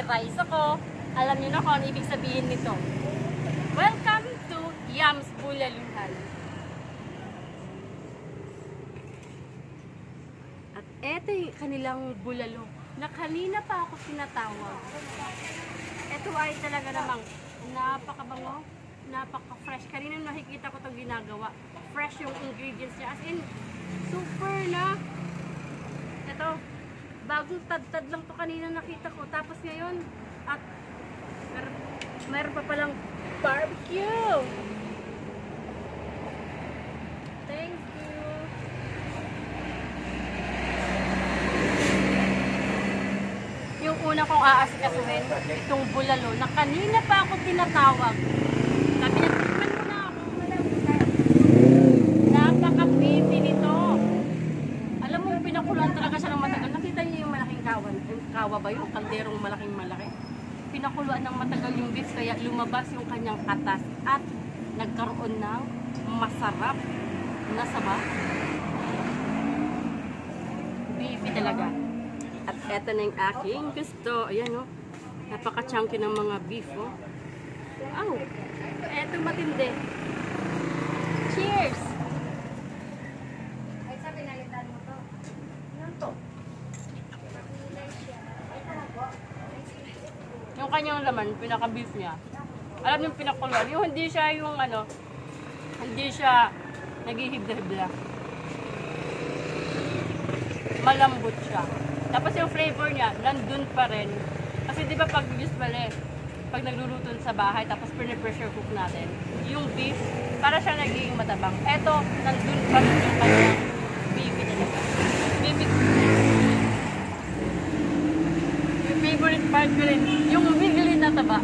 rice ako. Alam niyo na kung ano ibig sabihin nito. Welcome to Yams Bulaluhan. At eto yung kanilang bulalo na kanina pa ako tinatawag. Ito ay talaga namang napakabango, napaka-fresh. Kanina nakikita ko itong ginagawa. Fresh yung ingredients niya. As in, super na. Ito, bagong tad-tad lang to kanina nakita ko. Tapos ngayon, at meron pa palang barbecue. Thank you. Yung una kong aasikasuhin, itong bulalo, na kanina pa ako tinatawag. Sabi niya, tikman mo na ako. Napaka-baby nito. Alam mo, pinakuluan talaga siya ng matagal. Nakita niyo yung malaking kawan. Kawa ba yung kalderong malaking-malaki? Pinakuluan ng matagal yung beef, kaya lumabas yung kanyang katas at nagkaroon ng masarap na saba. Beefy talaga. At eto na yung aking gusto. Ayan o. Napaka-chunky ng mga beef o. Aw! Eto matindi. Cheers! Ay, sabi nalitan mo to. Ano to? Yung kanyang laman, pinaka-beef niya. Alam yung pinakuluan. Yung hindi siya yung ano, hindi siya naghihibla-hibla. Malambot siya. Tapos yung flavor niya, nandun pa rin. Kasi di ba pag usually, pag nagluluto sa bahay, tapos pressure cook natin, yung beef, para siya nagiging matabang. Eto, nandun pa rin yung kanyang beefy talaga. Beefy. Yung favorite part ko rin, yung wiggly na taba.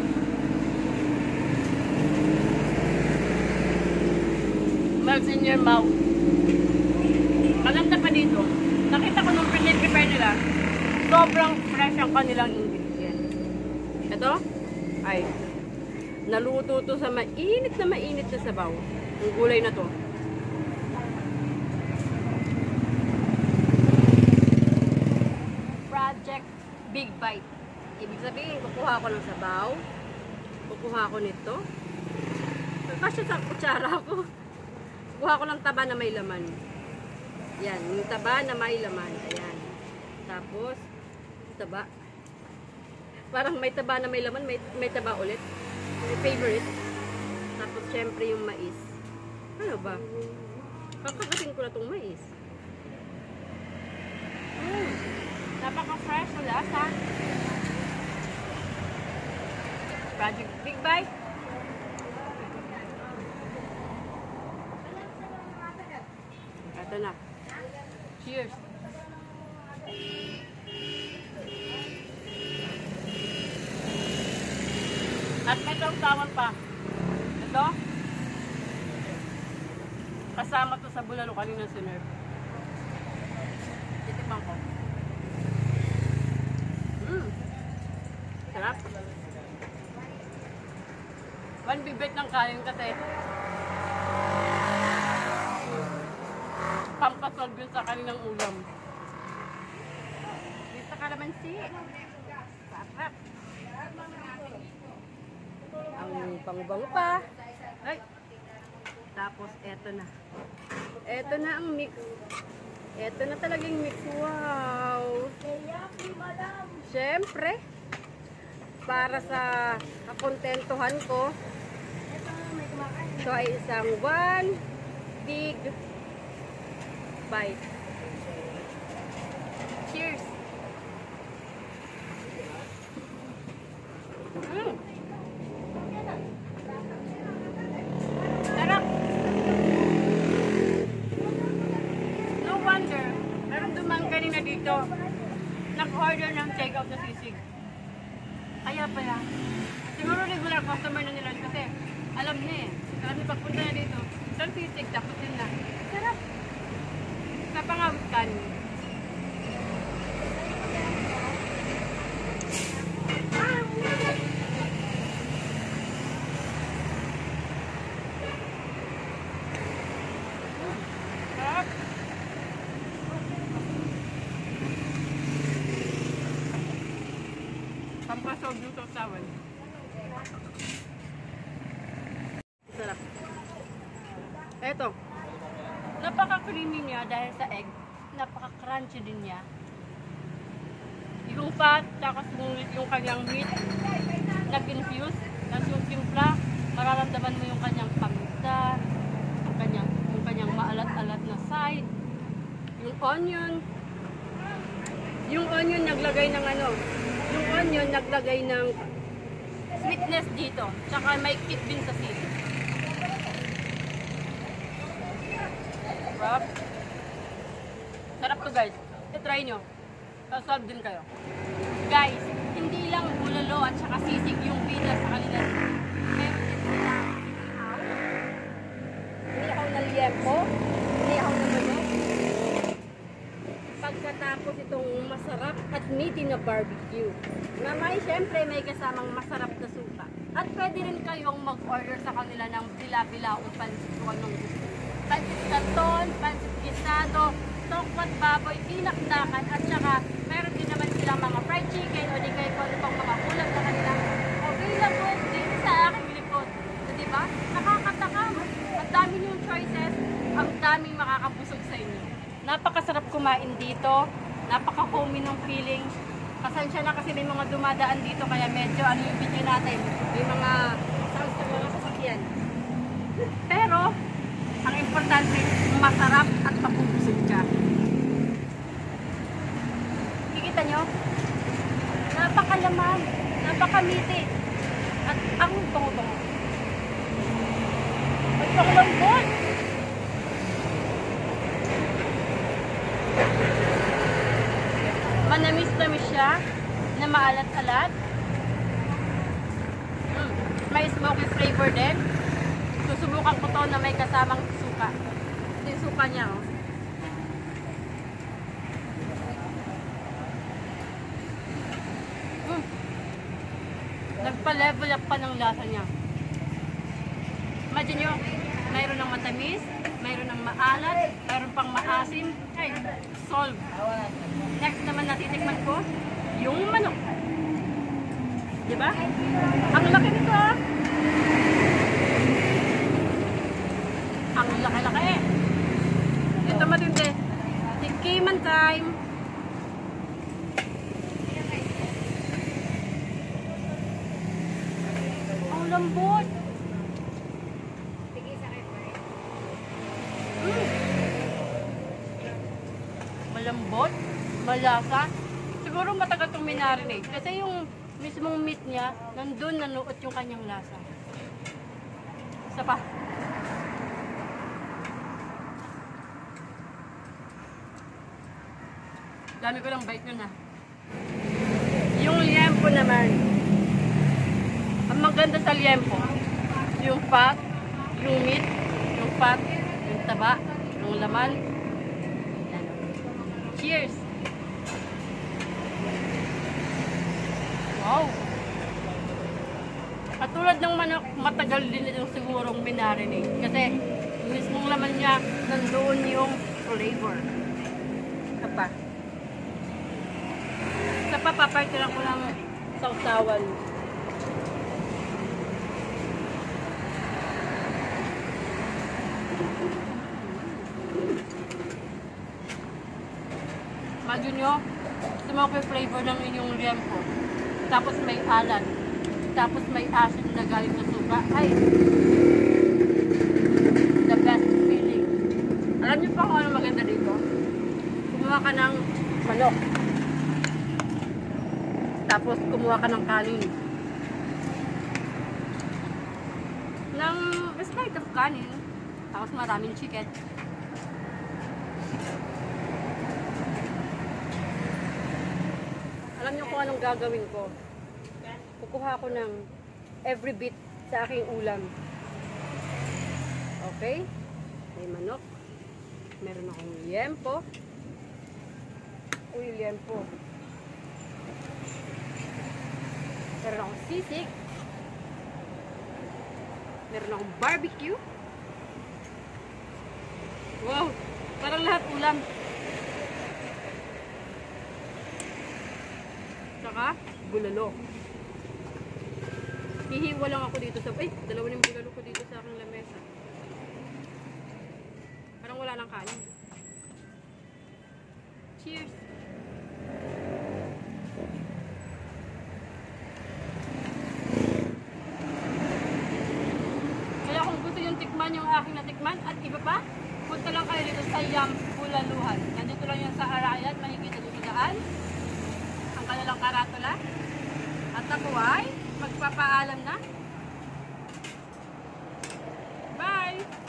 Melts in your mouth. Kalanda pa dito, nakita ko nung prepare nila, sobrang fresh ang kanilang ingredients. Ito, ay, naluto to sa mainit na sabaw. Yung gulay na to. Project Big Bite. Ibig sabihin, kukuha ko ng sabaw, kukuha ko nito. Kasi sa kutsara ko, kukuha ko ng taba na may laman. Yan, yung taba na may laman. Ayan. Tapos, taba. Parang may taba na may laman, may taba ulit. My favorite. Tapos, syempre yung mais. Ano ba? Kakakasin ko na itong mais. Napaka-fresh na lasa. Project Big Bite. Ito na. Cheers! At may sausawan pa. Ito. Kasama to sa bulalo kanina sinerve. Titikman ko. Sarap. One bibit ng kain kasi pampasolve yun sa kanilang ulam. Dito kalamansi. Sarap. Ang pangbango pa. Ay. Tapos eto na. Eto na ang mix. Eto na talagang mix. Wow. Siyempre, para sa kakontentuhan ko, ito ay isang one big bite. Cheers! Sarap! No wonder, naramdaman kanina dito, nag-order ng take-out na sisig. Kaya pala, siguro regular customer na nila kasi alam na eh. Alam na pagpunta na dito, isang sisig, tapos yun na. Sarap! Napangawit ka niyo. Sarap! Pampasolve solve yung sausawan. Sarap. Eto. Napaka-creamy niya dahil sa egg. Napaka-crunchy din niya. Yung fat, tapos yung kanyang meat, nag-infuse. Tapos yung timpla, mararamdaman mo yung kanyang paminta, yung kanyang maalat-alat na side, yung onion naglagay ng ano, yung onion naglagay ng sweetness dito, tsaka may kick din sa sili. Sarap. Sarap to guys. I-try nyo. Sasab din kayo. Guys, hindi lang bulalo at saka sisig yung pizza sa kanila. Meron din silang ihaw na liempo, ihaw na manok. Pagkatapos itong masarap at meaty na barbecue. Na may, syempre, may kasamang masarap na suka. At pwede rin kayong mag-order sa kanila ng bila-bila o pansit kung anong gusto. Pansit canton, pansit gisado, tokwat baboy, dinakdakan, at saka meron din naman silang mga fried chicken o di kayo kung ano pang mga ulam na kanila available din sa aking likod. So, diba? Nakakatakam. Ang dami yung choices, ang daming makakabusog sa inyo. Napakasarap kumain dito, napaka-homey ng feeling. Pasensya na kasi may mga dumadaan dito kaya medyo ano yung video natin, may mga sounds ng mga sasakyan. Pero, ang importante, masarap at mapupusog ka. Kikita nyo? Napakalaman, napakamiti, at ang tungo-tungo. At ang lambot! Manamis-namis siya, na maalat-alat. May smoky flavor din. Susubukan ko to na may kasamang suka. Ito yung suka niya, oh. Nagpa-level up pa ng lasa niya. Imagine nyo, mayroon ng matamis, mayroon ng maalat, mayroon pang maasim. Ay, solve. Next naman natitikman ko, yung manok. Diba? Ang laki nito, ah. Ang laki-laki. Ito matindi. Tikiman time. Ang lambot. Malambot. Malasa. Siguro matagal itong minarinate. Kasi yung mismong meat niya, nandun nanuot yung kanyang lasa. Isa pa. Dami ko lang bite nun, ha. Yung liempo naman. Ang maganda sa liempo, yung fat, yung meat, yung fat, yung taba, yung laman. Yan. Cheers! Wow! At tulad ng manok, matagal din itong sigurong minarinate. Kasi yung mismong laman niya, nandoon yung flavor. Ito pa. Papaparte lang ko ng sausawan. Imagine nyo, smoky flavor ng inyong liempo. Tapos may alat. Tapos may asin na galing sa suka. Ay! The best feeling. Alam nyo pa kung ano maganda dito? Kumuha ka ng manok. Tapos kumuha ka ng kanin. Ng slide of kanin. Tapos maraming chicken. Alam niyo kung anong gagawin ko? Kukuha ko ng every bit sa aking ulam. Okay? May manok. Meron akong liempo. Uy, liempo. Meron akong sisig. Meron akong barbecue. Wow! Parang lahat ulam. Saka, bulalo. Hihiwa lang ako dito sa... dalawa na yung bulalo ko dito sa aking lamesa. Parang wala lang kanin. Cheers! Kaya kung gusto yung tikman yung aking natikman at iba pa, punta lang kayo dito sa Yam Bulaluhan. Nandito lang yan sa Arayan, makikita dito daan. Ang kanilang karatula. At ako ay magpapaalam na. Bye!